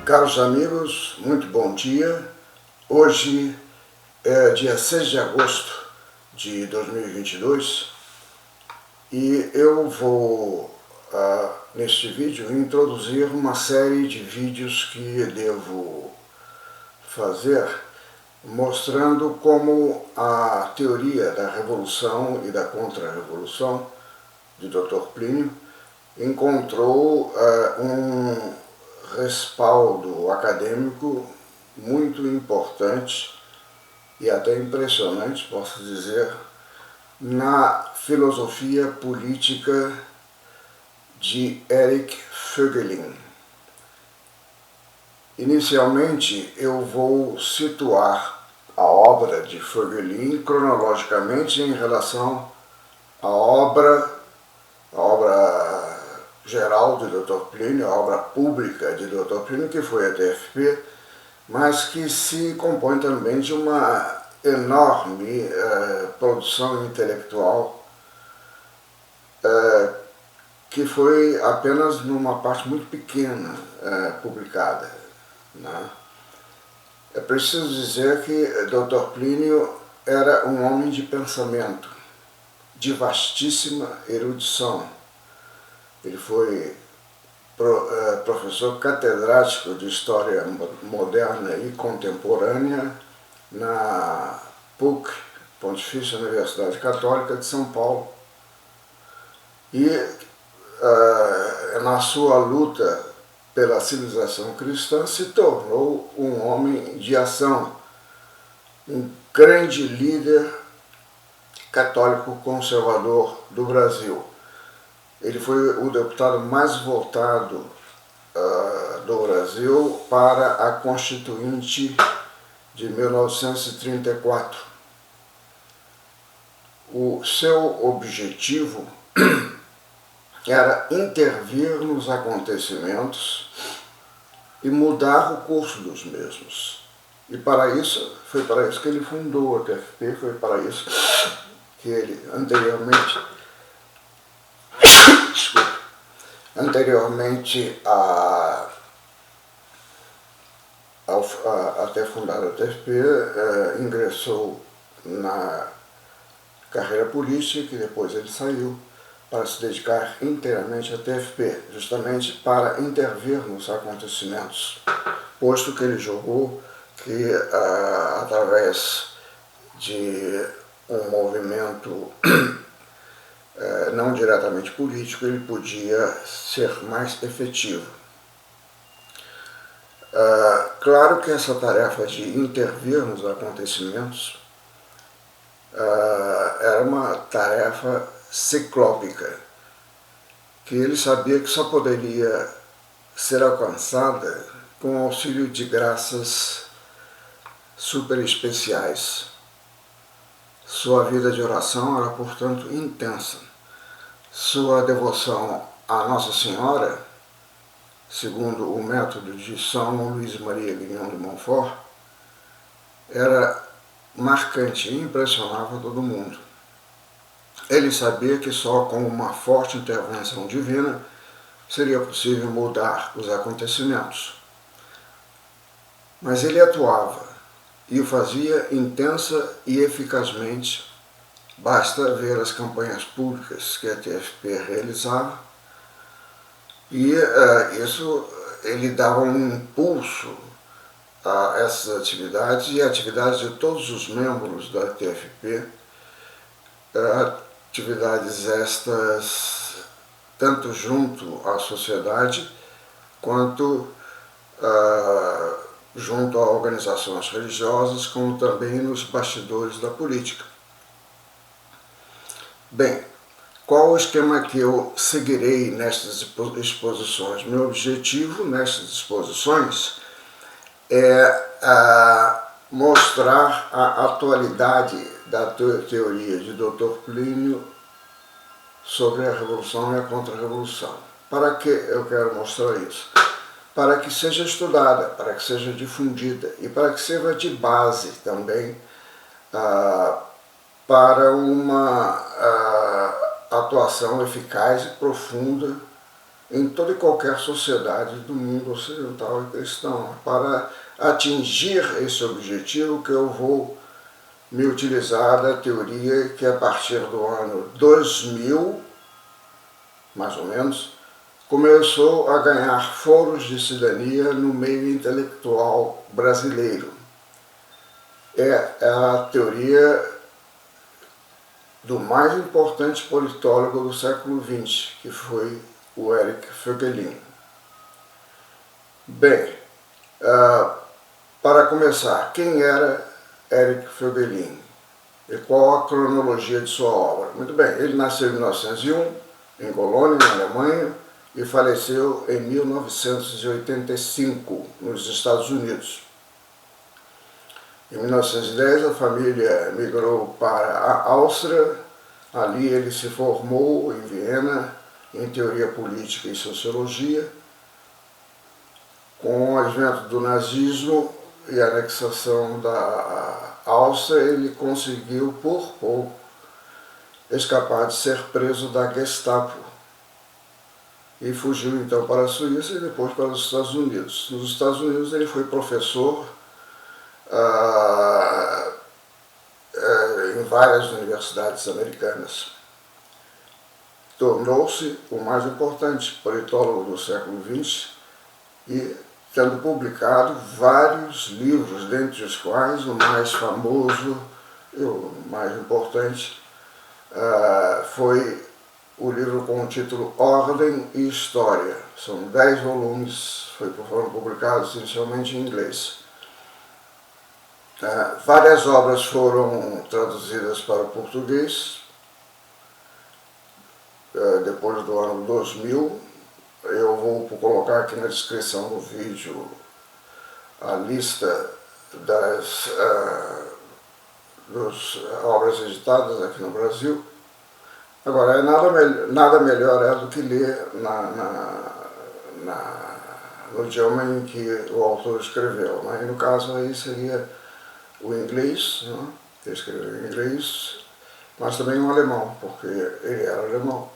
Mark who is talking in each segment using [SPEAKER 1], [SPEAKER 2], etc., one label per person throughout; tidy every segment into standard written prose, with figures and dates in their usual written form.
[SPEAKER 1] Caros amigos, muito bom dia. Hoje é dia 6 de agosto de 2022 e eu vou, neste vídeo, introduzir uma série de vídeos que devo fazer mostrando como a teoria da revolução e da contra-revolução de Dr. Plínio encontrou um respaldo acadêmico muito importante e até impressionante, posso dizer, na filosofia política de Eric Voegelin. Inicialmente, eu vou situar a obra de Voegelin cronologicamente em relação à obra geral de Dr. Plínio, a obra pública de Dr. Plínio, que foi a TFP, mas que se compõe também de uma enorme produção intelectual que foi apenas numa parte muito pequena publicada, né? É preciso dizer que Dr. Plínio era um homem de pensamento, de vastíssima erudição. Ele foi professor catedrático de História Moderna e Contemporânea na PUC, Pontifícia Universidade Católica de São Paulo. E na sua luta pela civilização cristã se tornou um homem de ação, um grande líder católico conservador do Brasil. Ele foi o deputado mais votado do Brasil para a Constituinte de 1934. O seu objetivo era intervir nos acontecimentos e mudar o curso dos mesmos. E foi para isso que ele fundou a TFP, foi para isso que ele anteriormente a ter fundado a TFP, ingressou na carreira política, que depois ele saiu para se dedicar inteiramente à TFP, justamente para intervir nos acontecimentos, posto que ele julgou que através de um movimento não diretamente político, ele podia ser mais efetivo. Claro que essa tarefa de intervir nos acontecimentos era uma tarefa ciclópica, que ele sabia que só poderia ser alcançada com o auxílio de graças super especiais. Sua vida de oração era, portanto, intensa. Sua devoção à Nossa Senhora, segundo o método de São Luís Maria Grignion de Montfort, era marcante e impressionava todo mundo. Ele sabia que só com uma forte intervenção divina seria possível mudar os acontecimentos. Mas ele atuava e o fazia intensa e eficazmente. Basta ver as campanhas públicas que a TFP realizava e isso ele dava um impulso a essas atividades e a atividades de todos os membros da TFP, atividades estas tanto junto à sociedade quanto junto a organizações religiosas, como também nos bastidores da política. Bem, qual o esquema que eu seguirei nestas exposições? Meu objetivo nestas exposições é mostrar a atualidade da teoria de Dr. Plínio sobre a revolução e a contra-revolução. Para que eu quero mostrar isso? Para que seja estudada, para que seja difundida e para que sirva de base também para uma atuação eficaz e profunda em toda e qualquer sociedade do mundo ocidental e cristão. Para atingir esse objetivo que eu vou me utilizar da teoria que a partir do ano 2000, mais ou menos, começou a ganhar foros de cidadania no meio intelectual brasileiro. É a teoria do mais importante politólogo do século XX, que foi o Eric Voegelin. Bem, para começar, quem era Eric Voegelin? E qual a cronologia de sua obra? Muito bem, ele nasceu em 1901, em Colônia, na Alemanha, e faleceu em 1985, nos Estados Unidos. Em 1910, a família migrou para a Áustria. Ali ele se formou em Viena em teoria política e sociologia. Com o advento do nazismo e a anexação da Áustria, ele conseguiu, por pouco, escapar de ser preso da Gestapo e fugiu então para a Suíça e depois para os Estados Unidos. Nos Estados Unidos ele foi professor em várias universidades americanas. Tornou-se o mais importante politólogo do século XX e tendo publicado vários livros, dentre os quais o mais famoso e o mais importante foi o livro com o título Ordem e História. São 10 volumes, foram publicados inicialmente em inglês. Várias obras foram traduzidas para o português depois do ano 2000. Eu vou colocar aqui na descrição do vídeo a lista das obras editadas aqui no Brasil. Agora, nada melhor do que ler no idioma em que o autor escreveu. Né? E no caso aí seria o inglês, né? Ele escreveu em inglês, mas também o alemão, porque ele era alemão.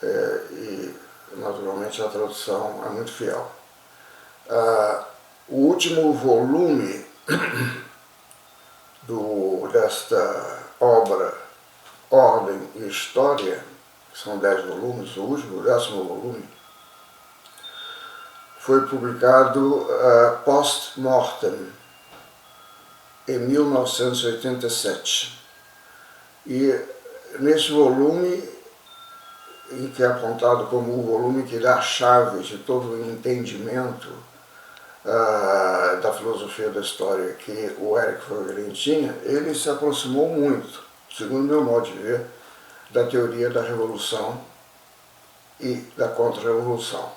[SPEAKER 1] E naturalmente a tradução é muito fiel. O último volume desta obra, Ordem e História, que são 10 volumes, o último, o 10º volume, foi publicado post-mortem, em 1987. E nesse volume, em que é apontado como o volume que dá a chave de todo o entendimento da filosofia da história que o Eric Voegelin tinha, ele se aproximou muito, segundo meu modo de ver, da teoria da revolução e da contra-revolução.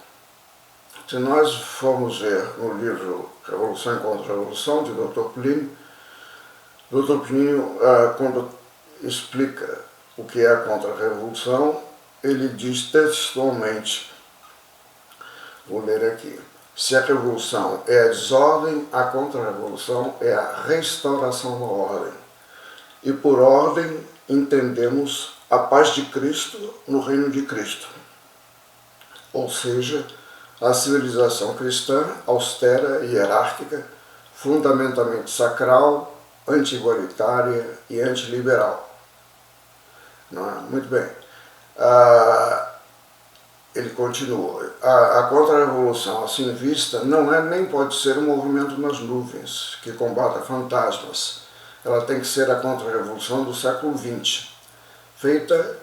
[SPEAKER 1] Se nós formos ver no livro Revolução e Contra-Revolução, de Dr. Plínio, Dr. Plínio, quando explica o que é a contra-revolução, ele diz textualmente, vou ler aqui: se a revolução é a desordem, a contra-revolução é a restauração da ordem. E por ordem entendemos a paz de Cristo no reino de Cristo, ou seja, a civilização cristã austera e hierárquica, fundamentalmente sacral, anti-igualitária e antiliberal. Não é? Muito bem. Ele continua: a contra-revolução assim vista não é nem pode ser um movimento nas nuvens que combata fantasmas. Ela tem que ser a contra-revolução do século XX, feita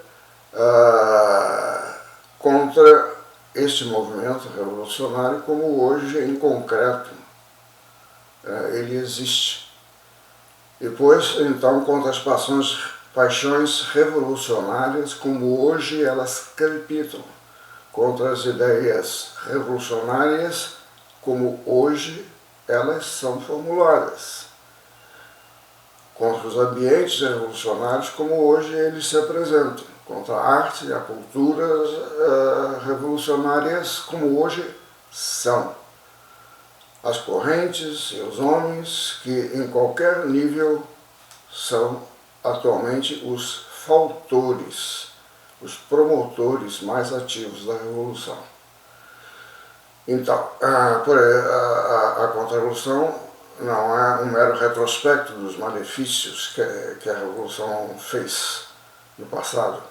[SPEAKER 1] contra este movimento revolucionário como hoje em concreto ele existe. Depois, então, contra as paixões revolucionárias como hoje elas crepitam, contra as ideias revolucionárias como hoje elas são formuladas, contra os ambientes revolucionários como hoje eles se apresentam, contra a arte e a cultura revolucionárias como hoje são, as correntes e os homens que em qualquer nível são atualmente os fautores os promotores mais ativos da Revolução. Então, a Contra-Revolução não é um mero retrospecto dos malefícios que a Revolução fez no passado,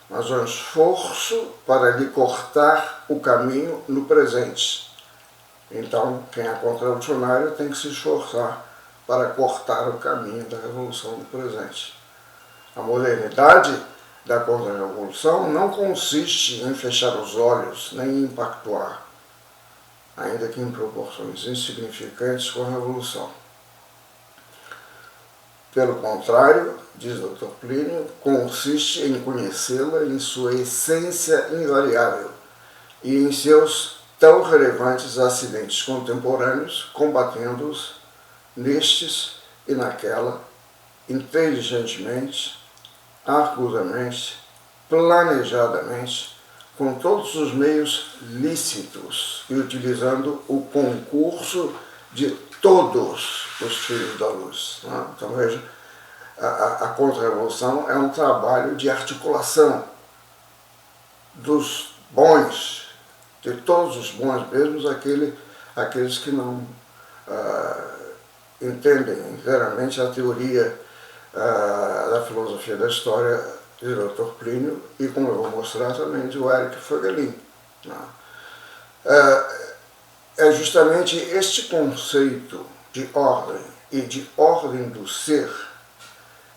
[SPEAKER 1] mas um esforço para lhe cortar o caminho no presente. Então, quem é contra-revolucionário tem que se esforçar para cortar o caminho da Revolução no presente. A modernidade da Contra-Revolução não consiste em fechar os olhos nem em pactuar, ainda que em proporções insignificantes, com a Revolução. Pelo contrário, diz Dr. Plínio, consiste em conhecê-la em sua essência invariável e em seus tão relevantes acidentes contemporâneos, combatendo-os nestes e naquela, inteligentemente, argusamente, planejadamente, com todos os meios lícitos e utilizando o concurso de todos os filhos da luz. Né? Então veja, a Contra-Revolução é um trabalho de articulação dos bons, de todos os bons, mesmo aqueles que não entendem inteiramente a teoria da filosofia da história de Dr. Plínio e, como eu vou mostrar também, de Eric Voegelin. É justamente este conceito de ordem e de ordem do ser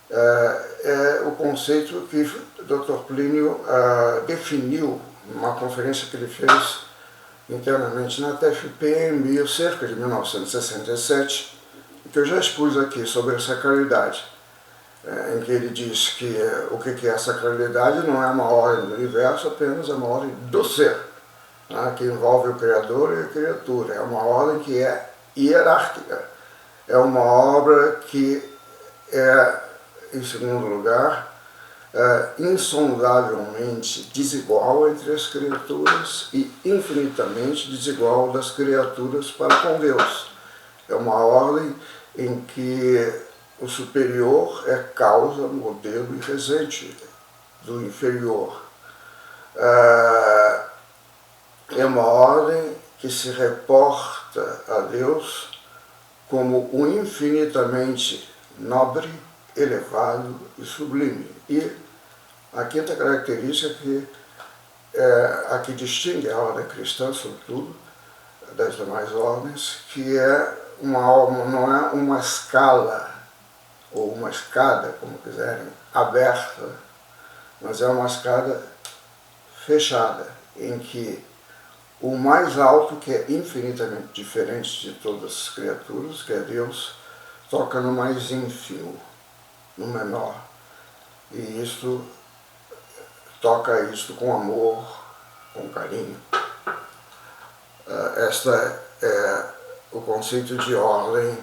[SPEAKER 1] é o conceito que Dr. Plínio definiu numa conferência que ele fez internamente na TFPM, cerca de 1967, que eu já expus aqui sobre a sacralidade, em que ele diz que o que é a sacralidade não é uma ordem do universo, apenas é uma ordem do ser, né, que envolve o Criador e a criatura. É uma ordem que é hierárquica, é uma obra que é, em segundo lugar, insondavelmente desigual entre as criaturas e infinitamente desigual das criaturas para com Deus. É uma ordem em que o superior é causa, modelo e regente do inferior. É uma ordem que se reporta a Deus como o infinitamente nobre, elevado e sublime. E a quinta característica a que distingue a ordem cristã, sobretudo, das demais ordens, que não é uma escala ou uma escada, como quiserem, aberta, mas é uma escada fechada, em que o mais alto, que é infinitamente diferente de todas as criaturas, que é Deus, toca no mais ínfimo, no menor. E isto toca isto com amor, com carinho. Esta é o conceito de ordem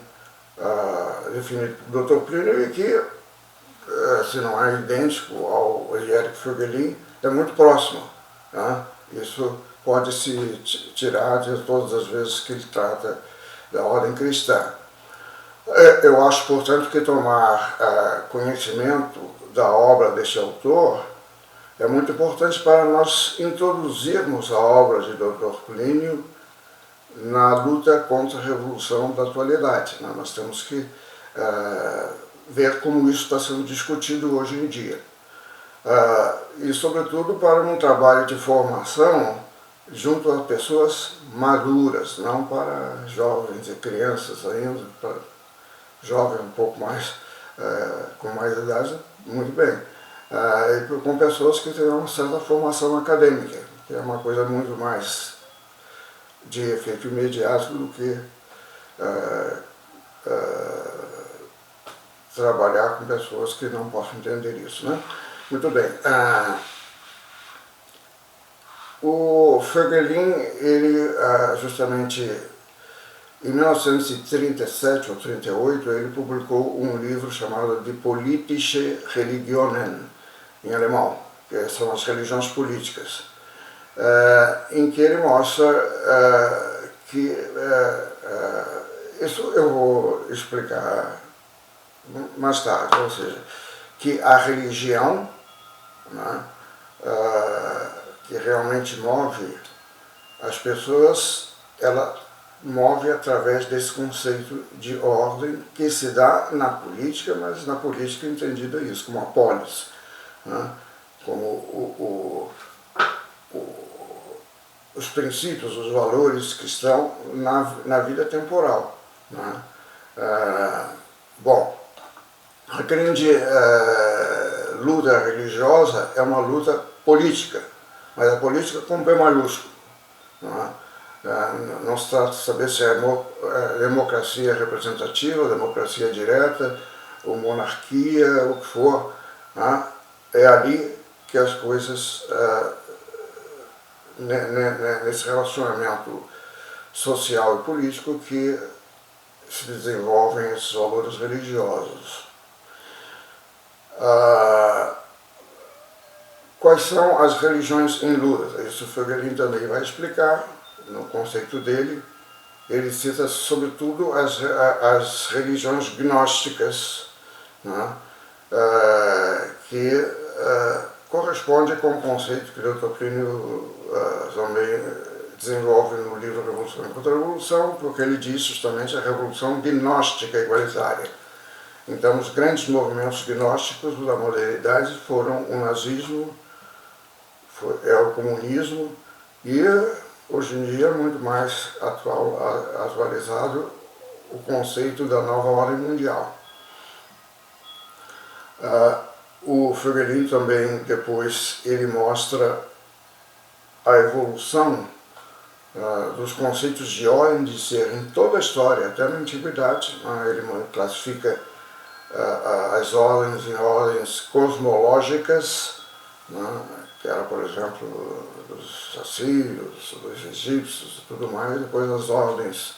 [SPEAKER 1] definido por Dr. Plínio, e que, se não é idêntico ao Eric Voegelin, é muito próximo. Né? Isso pode se tirar de todas as vezes que ele trata da ordem cristã. Eu acho, portanto, que tomar conhecimento da obra deste autor é muito importante para nós introduzirmos a obra de Dr. Plínio na luta contra a revolução da atualidade. Né? Nós temos que ver como isso está sendo discutido hoje em dia. E, sobretudo, para um trabalho de formação junto a pessoas maduras, não para jovens e crianças ainda, para jovens um pouco mais, com mais idade, muito bem. E com pessoas que têm uma certa formação acadêmica, que é uma coisa muito mais de efeito imediato do que trabalhar com pessoas que não possam entender isso. Né? Muito bem. O Voegelin, ele justamente em 1937 ou 38, ele publicou um livro chamado Die politische Religionen, em alemão, que são as religiões políticas, em que ele mostra que, isso eu vou explicar mais tarde, ou seja, que a religião, né, que realmente move as pessoas, ela move através desse conceito de ordem que se dá na política, mas na política entendida isso, como a polis, né? Como os princípios, os valores que estão na vida temporal, né? Bom, a grande luta religiosa é uma luta política, mas a política com P maiúsculo. Não se trata de saber se é democracia representativa, democracia direta, ou monarquia, o que for. É ali que as coisas, nesse relacionamento social e político, que se desenvolvem esses valores religiosos. Quais são as religiões em luta? Isso o Feghelin também vai explicar no conceito dele. Ele cita sobretudo as religiões gnósticas, né? Que corresponde com o conceito que o Dr. Plínio também desenvolve no livro Revolução e Contra-Revolução, porque ele diz justamente a revolução gnóstica igualitária. Então, os grandes movimentos gnósticos da modernidade foram o nazismo, o comunismo e, hoje em dia, muito mais atualizado, o conceito da nova ordem mundial. O Feghelin também, depois, ele mostra a evolução dos conceitos de ordem de ser em toda a história, até na antiguidade. Ele classifica as ordens em ordens cosmológicas, né, que era, por exemplo, dos assírios, dos egípcios e tudo mais, depois as ordens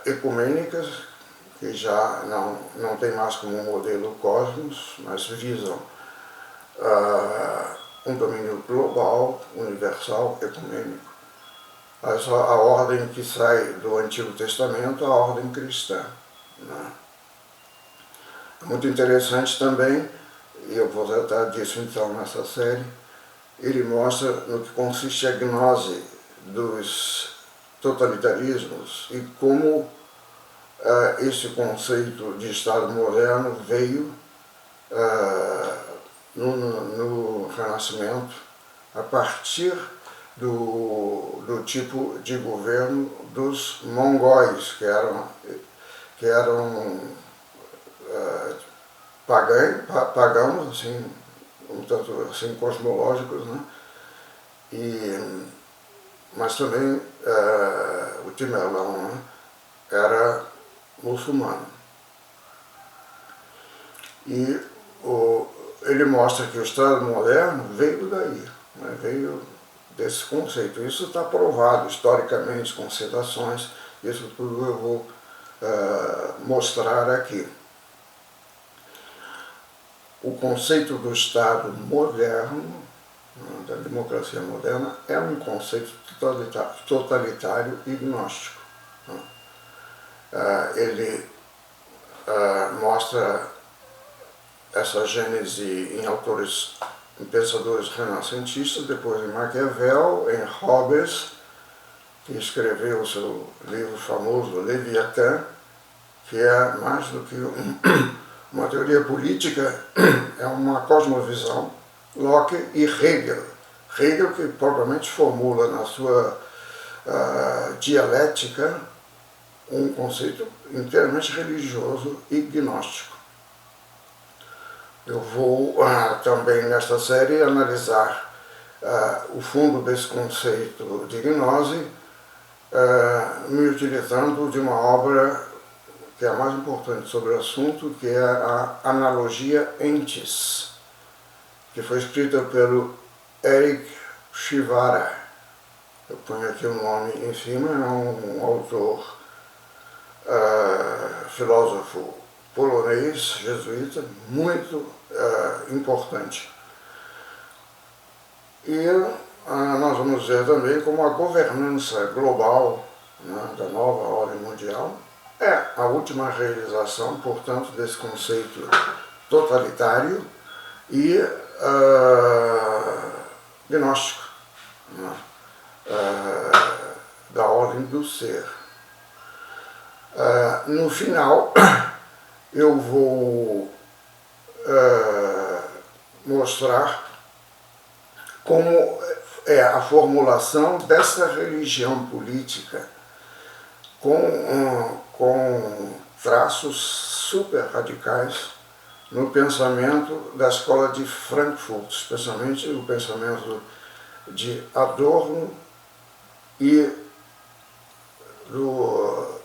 [SPEAKER 1] ecumênicas, que já não tem mais como modelo o cosmos, mas visam um domínio global, universal, ecumênico. A ordem que sai do Antigo Testamento, a ordem cristã, né? Muito interessante também, e eu vou tratar disso então nessa série, ele mostra no que consiste a gnose dos totalitarismos e como esse conceito de Estado moderno veio no Renascimento a partir do tipo de governo dos mongóis, que eram pagãos, assim, um tanto assim, cosmológicos, né? Mas também o Timерлão, né, era muçulmano. E ele mostra que o Estado moderno veio daí, né, veio desse conceito. Isso está provado historicamente com citações, isso tudo eu vou mostrar aqui. O conceito do Estado moderno, da democracia moderna, é um conceito totalitário e gnóstico. Ele mostra essa gênese em autores, em pensadores renascentistas, depois em Maquiavel, em Hobbes, que escreveu o seu livro famoso Leviatã, que é mais do que uma teoria política, é uma cosmovisão. Locke e Hegel. Hegel que propriamente formula na sua dialética um conceito inteiramente religioso e gnóstico. Eu vou também nesta série analisar o fundo desse conceito de gnose, me utilizando de uma obra que é a mais importante sobre o assunto, que é a Analogia Entes, que foi escrita pelo Eric Shivara. Eu ponho aqui o nome em cima, é um autor, filósofo polonês, jesuíta, muito importante. E nós vamos ver também como a governança global, né, da nova ordem mundial é a última realização, portanto, desse conceito totalitário e gnóstico, né? Da ordem do ser. No final, eu vou mostrar como é a formulação dessa religião política com traços super radicais no pensamento da escola de Frankfurt, especialmente o pensamento de Adorno e do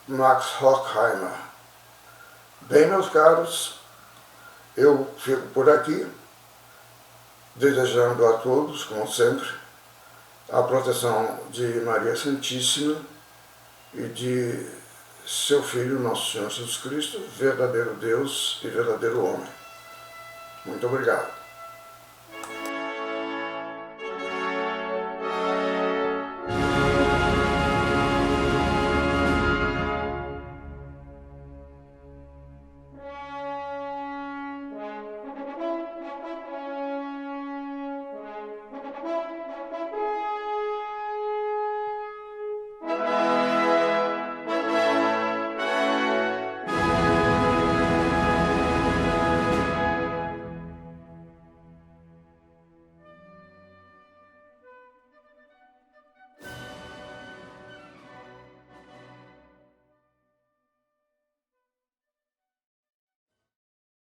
[SPEAKER 1] Max Horkheimer. Bem, meus caros, eu fico por aqui, desejando a todos, como sempre, a proteção de Maria Santíssima e de seu Filho, nosso Senhor Jesus Cristo, verdadeiro Deus e verdadeiro homem. Muito obrigado.